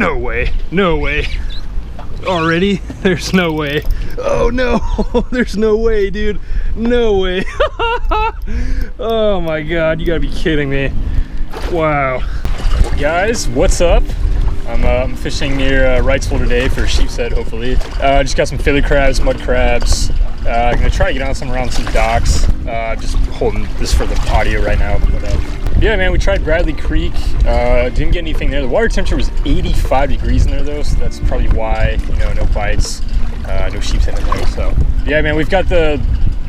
No way. No way. Already? There's no way. Oh no. There's no way, dude. No way. Oh my god, you gotta be kidding me. Wow. Well, guys, what's up? I'm fishing near Wrightsville today for sheepshead, hopefully. Just got some fiddler crabs, mud crabs. I'm gonna try to get on some around some docks. Just holding this for the audio right now. But, yeah, man, we tried Bradley Creek. Didn't get anything there. The water temperature was 85 degrees in there though, so that's probably why, you know, no bites, no sheepshead in there. So yeah, man, we've got the,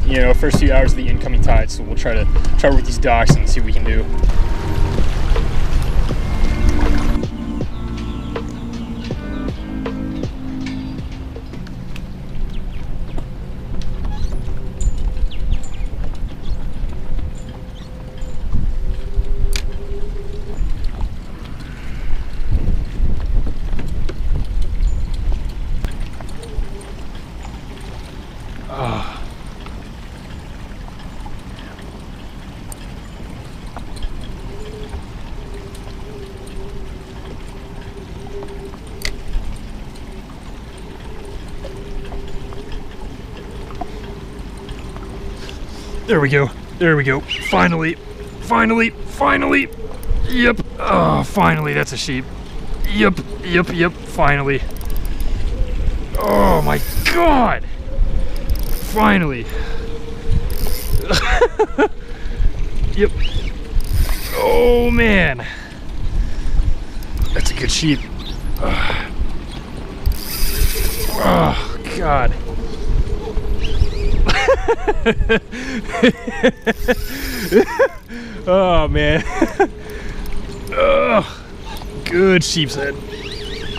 you know, first few hours of the incoming tide, so we'll try to work with these docks and see what we can do. There we go. There we go. Finally. Finally. Finally. Yep. Oh, finally. That's a sheep. Yep. Yep. Yep. Finally. Oh my god. Finally. Yep. Oh man. That's a good sheep. Oh god. Oh man. Oh, good sheepshead.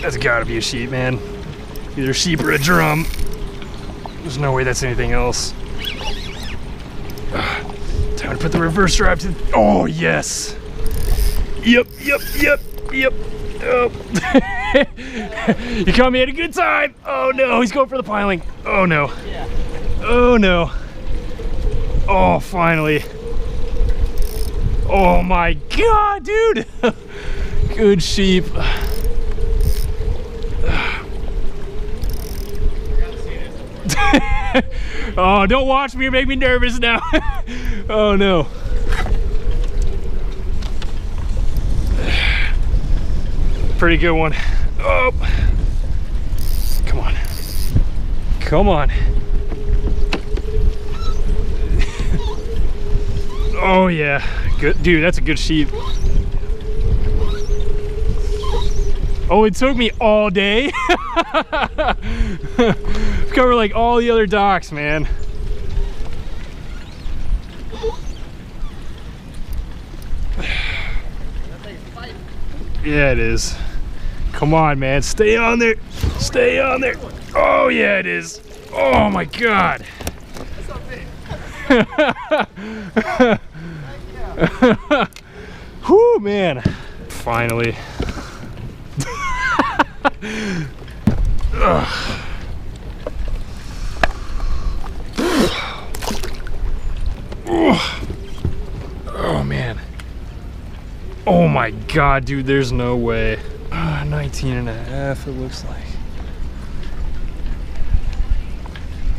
That's gotta be a sheep, man. Either a sheep or a drum. There's no way that's anything else. Time to put the reverse drive to. Oh yes. Yep. Yep. Yep. Yep. Oh. You caught me at a good time. Oh no, he's going for the piling. Oh no. Oh no. Oh, finally. Oh my god, dude. Good sheep. Oh, don't watch me or make me nervous now. Oh no. Pretty good one. Oh. Come on. Come on. Oh yeah, good dude. That's a good sheep. Oh, it took me all day. Cover like all the other docks, man. Yeah, it is. Come on, man. Stay on there. Stay on there. Oh yeah, it is. Oh my god. Whew, man. Finally. Oh man. Oh my god, dude, there's no way. 19 and a half, it looks like.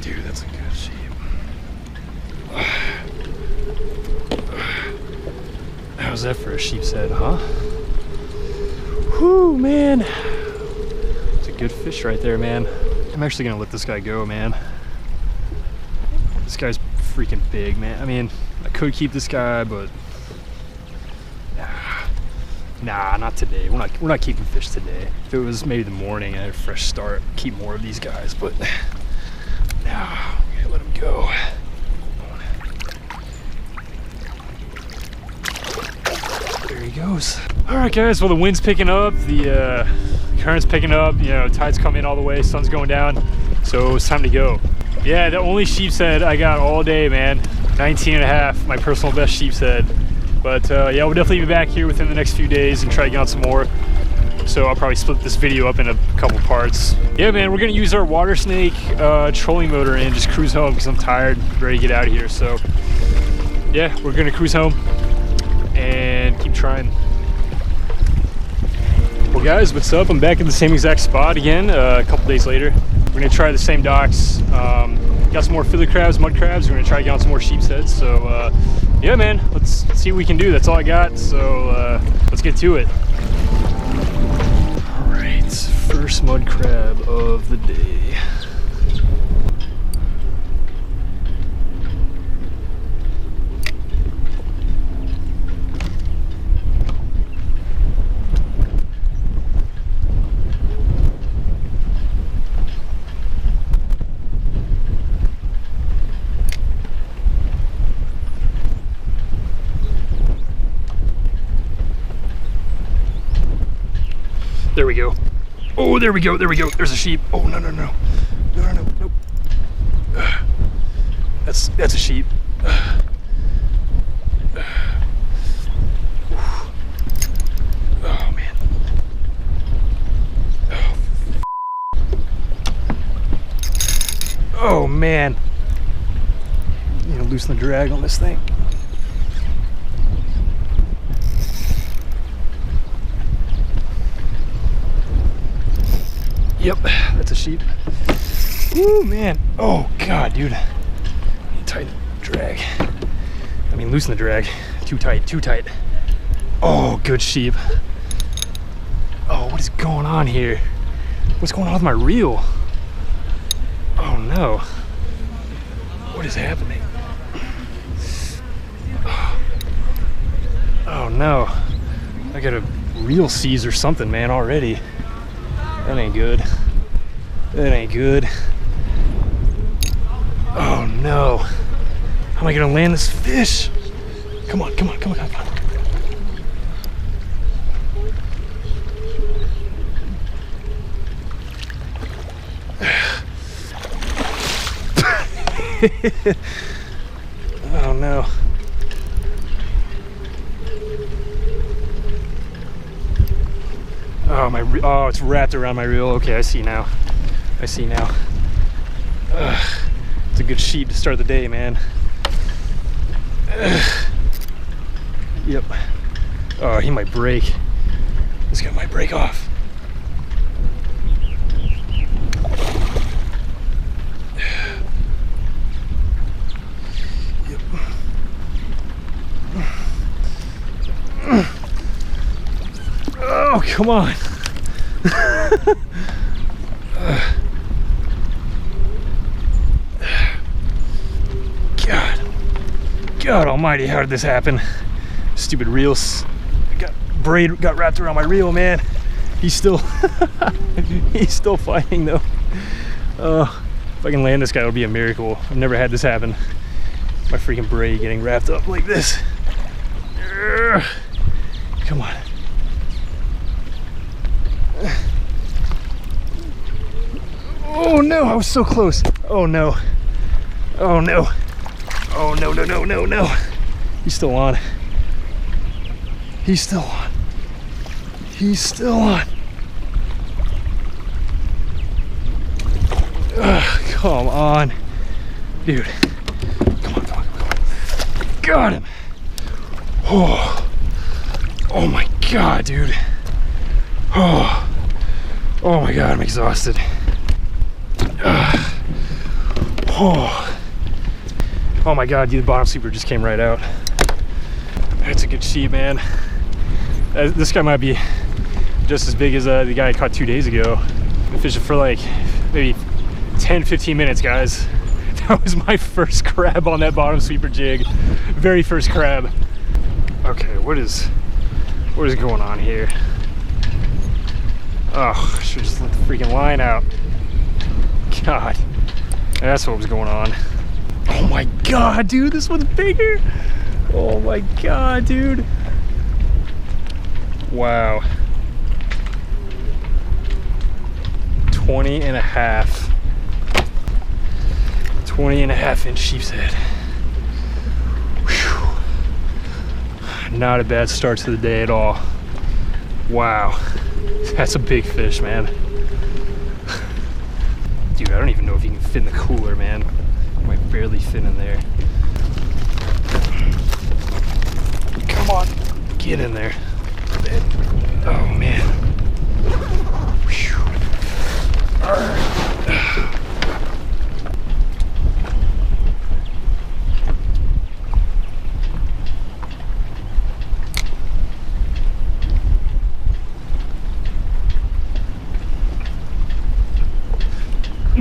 Dude, that's a good sheep. How's that for a sheepshead, huh? Whew, man. It's a good fish right there, man. I'm actually gonna let this guy go, man. This guy's freaking big, man. I mean, I could keep this guy, but nah, not today. We're not keeping fish today. If it was maybe the morning, I had a fresh start, keep more of these guys, but no, we're gonna let him go. There he goes. All right, guys. Well, the wind's picking up, the current's picking up. You know, tide's coming all the way, sun's going down, so it's time to go. Yeah, the only sheepshead I got all day, man. 19 and a half, my personal best sheepshead. But yeah, we'll definitely be back here within the next few days and try to get on some more. So I'll probably split this video up in a couple parts. Yeah, man, we're gonna use our water snake trolling motor and just cruise home because I'm tired, ready to get out of here. So yeah, we're gonna cruise home and keep trying. Well guys, what's up? I'm back at the same exact spot again a couple days later. We're gonna try the same docks. Got some more fiddler crabs, mud crabs. We're gonna try to get on some more sheepsheads. So yeah man, let's see what we can do. That's all I got, so let's get to it. All right, first mud crab of the day. There we go. Oh, there we go. There we go. There's a sheep. Oh, no, no, no. No, no, no, no. That's a sheep. Oh, man. Oh, man. You know, loosen the drag on this thing. Yep, that's a sheep. Woo, man. Oh, God, dude. Tight drag. I mean, loosen the drag. Too tight, too tight. Oh, good sheep. Oh, what is going on here? What's going on with my reel? Oh, no. What is happening? Oh, no. I got a reel seize or something, man, already. That ain't good. That ain't good. Oh no. How am I gonna land this fish? Come on, come on, come on, come on. Oh no. Oh, it's wrapped around my reel. Okay, I see now. I see now. It's a good sheep to start the day, man. Yep. Oh, he might break. This guy might break off. Yep. Oh, come on. God almighty, how did this happen? Stupid reels. Braid got wrapped around my reel, man. He's still he's still fighting though. If I can land this guy, it'll be a miracle. I've never had this happen. My freaking braid getting wrapped up like this. Come on. Oh no, I was so close. Oh no. Oh no. Oh no, no, no, no, no. He's still on. He's still on. He's still on. Come on. Dude. Come on, come on, come on. Got him. Oh. Oh my God, dude. Oh. Oh my God, I'm exhausted. Oh. Oh my God, dude, the bottom sweeper just came right out. That's a good sheep, man. This guy might be just as big as the guy I caught 2 days ago. I fished for like maybe 10-15 minutes, guys. That was my first crab on that bottom sweeper jig. Very first crab. Okay, what is going on here? Oh, I should just let the freaking line out. God, that's what was going on. Oh my God, dude, this one's bigger. Oh my God, dude. Wow. 20 and a half. 20 and a half inch sheepshead. Whew. Not a bad start to the day at all. Wow. That's a big fish, man. Dude, I don't even know if you can fit in the cooler, man. You might barely fit in there. Come on, get in there. Oh man.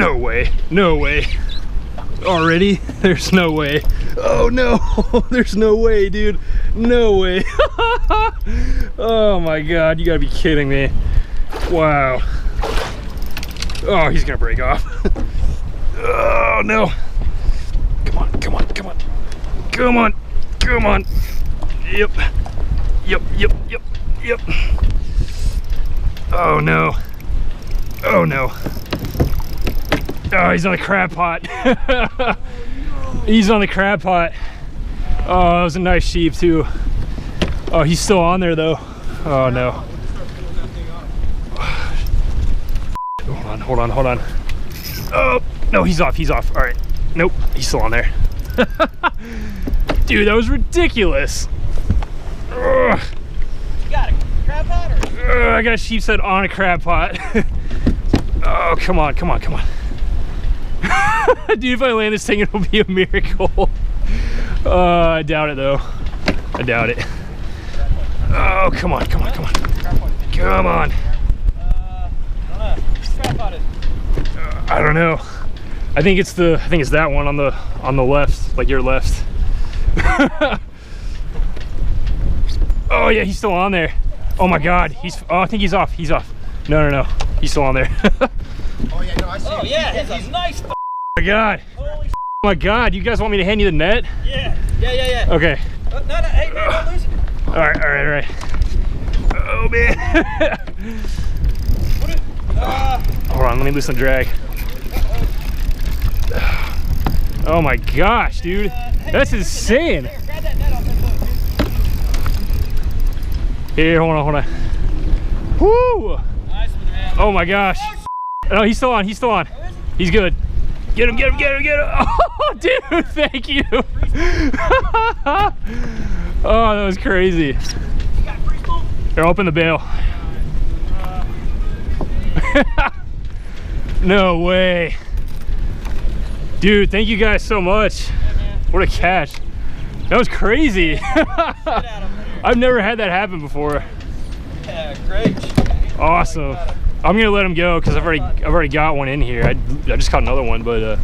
No way, no way. Already? There's no way. Oh no, there's no way, dude. No way. Oh my God, you gotta be kidding me. Wow. Oh, he's gonna break off. Oh no. Come on, come on, come on. Come on, come on. Yep. Yep, yep, yep, yep. Oh no. Oh no. Oh, he's on the crab pot. He's on the crab pot. Oh, that was a nice sheep too. Oh, he's still on there though. Oh no. Hold on, hold on, hold on. Oh, no, he's off, he's off. All right. Nope, he's still on there. Dude, that was ridiculous. Ugh. You got a crab pot or? I got a sheepshead on a crab pot. Oh, come on, come on, come on. Dude, if I land this thing, it'll be a miracle. I doubt it though. I doubt it. Oh, come on, come on, come on. Come on. I don't know. I think it's that one on the left, like your left. Oh yeah, he's still on there. Oh my God, I think he's off. He's off. No, no, no, he's still on there. Oh yeah, no, I see. Oh yeah, it's a nice. Oh my God. Holy Oh my God, you guys want me to hand you the net? Yeah, yeah, yeah, yeah. Okay. No, no, hey man, don't lose it. All right, all right, all right. Oh man. Hold on, let me loosen the drag. Oh my gosh, dude. That's insane. Here, grab that net off that boat. Here, hold on, hold on. Woo! Nice one, man. Oh my gosh. Oh, he's still on, he's still on. He's good. Get him, get him, get him, get him. Oh, dude, thank you. Oh, that was crazy. You got free spool? Here, open the bail. No way. Dude, thank you guys so much. Yeah, man. What a catch. That was crazy. I've never had that happen before. Yeah, great. Awesome. I'm gonna let him go because I've already got one in here. I just caught another one, but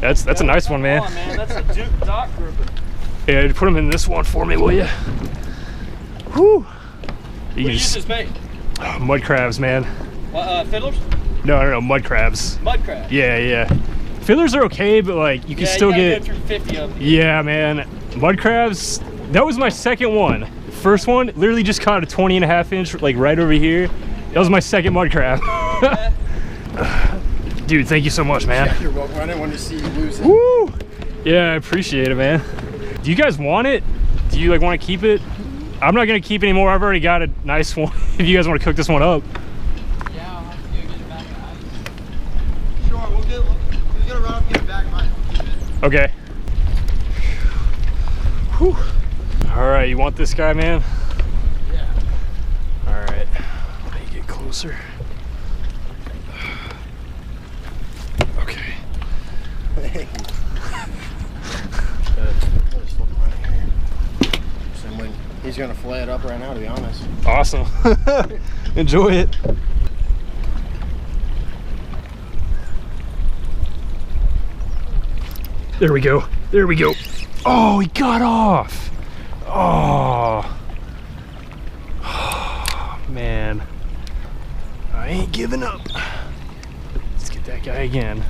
that's a nice one, man. On, man. That's a Duke Dock grouper. Yeah, put him in this one for me, will you? Whew. What do you use this bait? Mud crabs, man. Fiddlers? No, no, no, mud crabs. Mud crabs? Yeah, yeah. Fiddlers are okay, but like you can still get. Go through 50 of them. Yeah, man. Mud crabs. That was my second one. First one, literally just caught a 20.5 inch, like right over here. That was my second mud crab. Dude, thank you so much, man. Yeah, you're welcome. I didn't want to see you lose it. Woo! Yeah, I appreciate it, man. Do you guys want it? Do you like want to keep it? I'm not gonna keep any more. I've already got a nice one. If you guys want to cook this one up. Yeah, I'll have to go get it back in the house. Sure, we'll get it run up and get it back in mine. Okay. Whew. All right, you want this guy, man? Yeah. All right. Let me get closer. Okay. Thank you. He's gonna flay it up right now, to be honest. Awesome. Enjoy it. There we go. There we go. Oh, he got off. Oh. Oh, man. I ain't giving up. Let's get that guy again.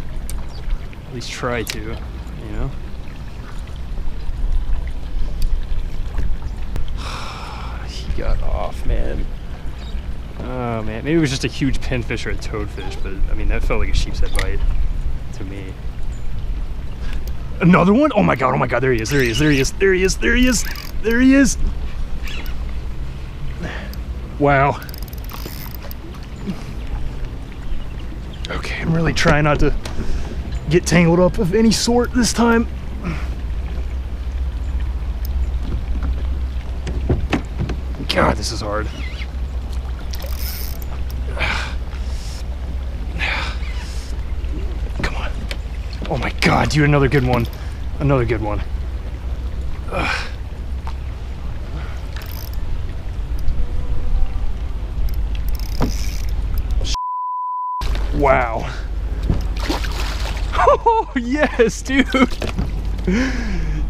At least try to, you know? He got off, man. Oh, man. Maybe it was just a huge pinfish or a toadfish, but I mean, that felt like a sheepshead bite to me. Another one? Oh my god, there he is, there he is, there he is, there he is, there he is, there he is. Wow. Okay, I'm really trying not to get tangled up of any sort this time. God, this is hard. Come on. Oh my god, dude, another good one. Another good one. Wow. Oh, yes, dude.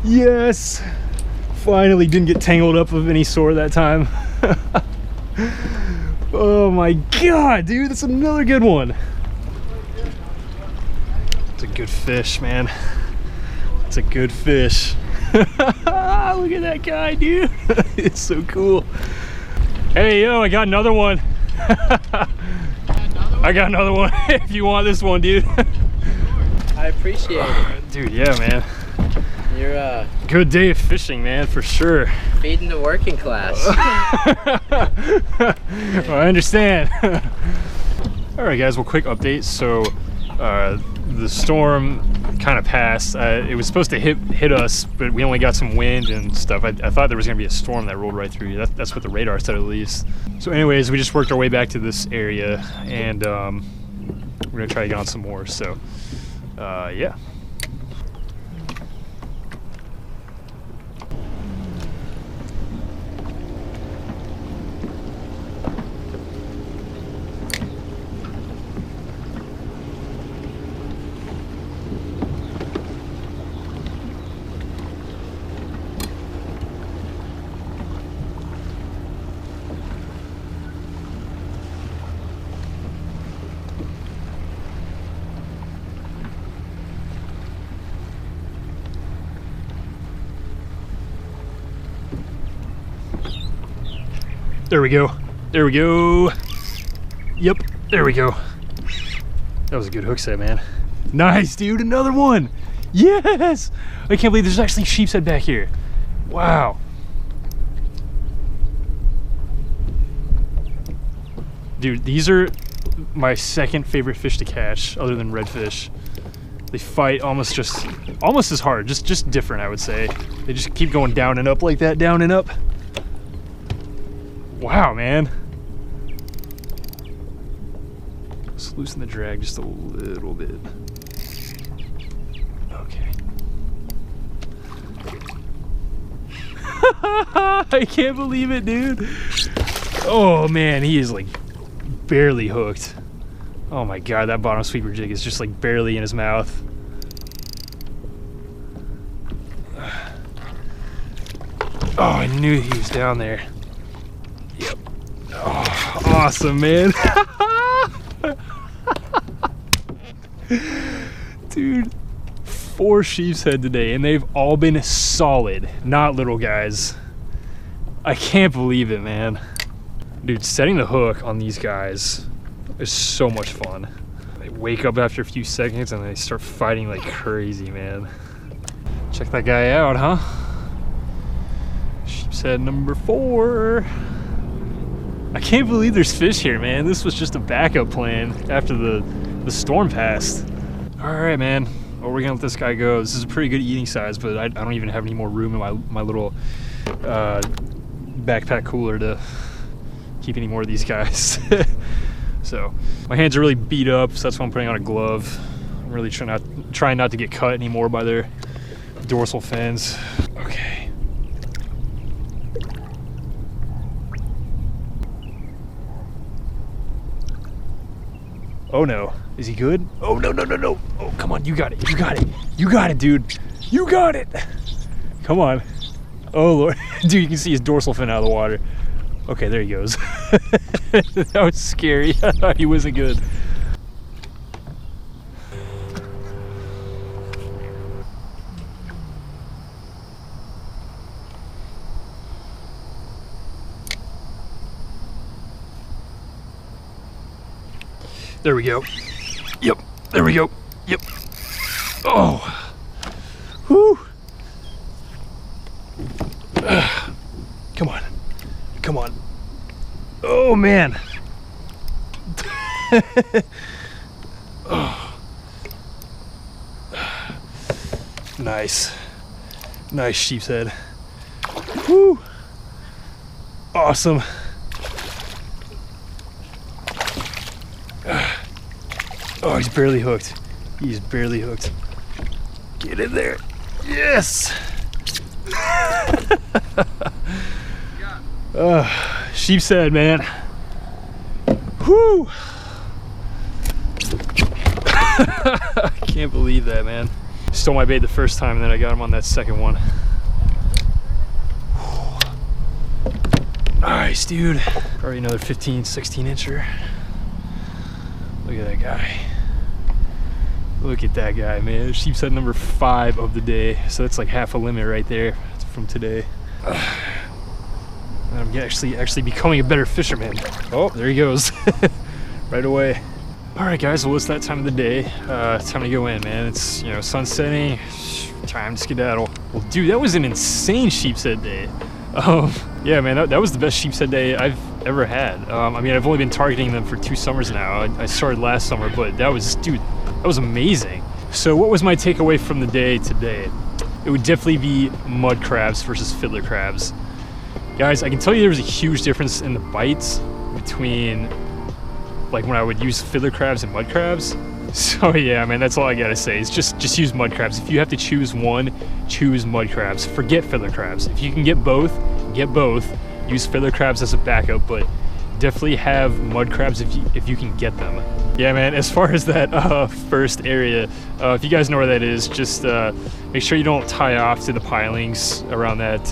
Yes. Finally didn't get tangled up of any sort that time. Oh my God, dude, that's another good one. It's a good fish, man. It's a good fish. Look at that guy, dude. It's so cool. Hey, yo, I got another one. I got another one if you want this one, dude. I appreciate it. Dude, yeah, man. You're good day of fishing, man, for sure. feeding the working class. Well, I understand. All right, guys, well, quick update. So the storm kind of passed. It was supposed to hit us, but we only got some wind and stuff. I thought there was gonna be a storm that rolled right through. That's what the radar said, at least. So anyways, we just worked our way back to this area, and we're gonna try to get on some more. So yeah. There we go. There we go. Yep, there we go. That was a good hook set, man. Nice, dude, another one. Yes! I can't believe there's actually sheepshead back here. Wow. Dude, these are my second favorite fish to catch, other than redfish. They fight almost as hard, just different, I would say. They just keep going down and up like that, down and up. Wow, man. Let's loosen the drag just a little bit. Okay. I can't believe it, dude. Oh man, he is like barely hooked. Oh my God, that bottom sweeper jig is just like barely in his mouth. Oh, I knew he was down there. Yep. Oh, awesome, man. Dude, 4 sheepshead today, and they've all been solid, not little guys. I can't believe it, man. Dude, setting the hook on these guys is so much fun. They wake up after a few seconds and they start fighting like crazy, man. Check that guy out, huh? Sheepshead number 4. I can't believe there's fish here, man. This was just a backup plan after the storm passed. All right, man. Well, we're gonna let this guy go. This is a pretty good eating size, but I don't even have any more room in my little backpack cooler to keep any more of these guys. So my hands are really beat up, so that's why I'm putting on a glove. I'm really trying not to get cut anymore by their dorsal fins. Okay. Oh no, is he good? Oh no, no, no, no. Oh, come on, you got it, you got it. You got it, dude. You got it. Come on. Oh Lord, dude, you can see his dorsal fin out of the water. Okay, there he goes. That was scary. I thought he wasn't good. There we go. Yep, there we go. Yep. Oh. Whew. Come on. Come on. Oh, man. Oh. Nice. Nice sheepshead. Woo. Awesome. Oh, he's barely hooked. He's barely hooked. Get in there. Yes. Sheepshead, man. Whoo. I can't Can't believe that, man. Stole my bait the first time, and then I got him on that second one. Nice, dude. Already another 15, 16 incher. Look at that guy. Look at that guy, man. Sheepshead number 5 of the day. So that's like half a limit right there from today. I'm actually becoming a better fisherman. Oh, there he goes. Right away. All right, guys, well, it's that time of the day. It's time to go in, man. It's, you know, sun setting. Time to skedaddle. Well, dude, that was an insane sheepshead day. Yeah, man, that was the best sheepshead day I've ever had. I mean, I've only been targeting them for 2 summers now. I started last summer, but that was, dude, that was amazing. So what was my takeaway from the day today? It would definitely be mud crabs versus fiddler crabs. Guys, I can tell you there was a huge difference in the bites between like when I would use fiddler crabs and mud crabs. So yeah, man, that's all I gotta say is just use mud crabs. If you have to choose one, choose mud crabs. Forget fiddler crabs. If you can get both, get both. Use fiddler crabs as a backup, but definitely have mud crabs if you can get them. Yeah, man, as far as that first area, if you guys know where that is, just make sure you don't tie off to the pilings around that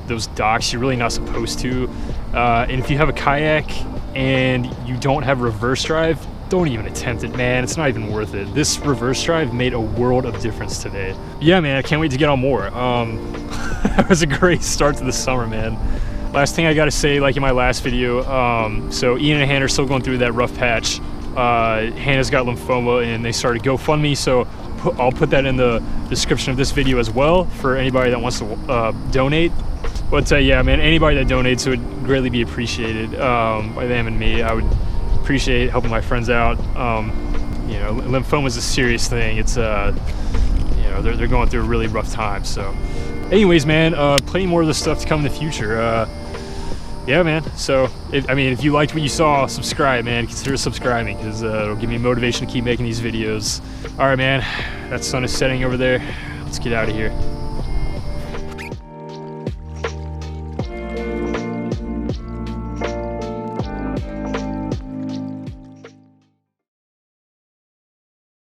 those docks. You're really not supposed to. And if you have a kayak and you don't have reverse drive, don't even attempt it, man. It's not even worth it. This reverse drive made a world of difference today. Yeah, man, I can't wait to get on more. That was a great start to the summer, man. Last thing I gotta say, like in my last video, so Ian and Hannah are still going through that rough patch. Hannah's got lymphoma and they started GoFundMe, so I'll put that in the description of this video as well for anybody that wants to donate. But yeah, man, anybody that donates would greatly be appreciated by them and me. I would appreciate helping my friends out. You know, lymphoma is a serious thing. It's you know, they're going through a really rough time. So anyways, man, plenty more of this stuff to come in the future. Yeah, man, so I mean, if you liked what you saw, subscribe, man. Consider subscribing, because it'll give me motivation to keep making these videos. All right, man, that sun is setting over there. Let's get out of here.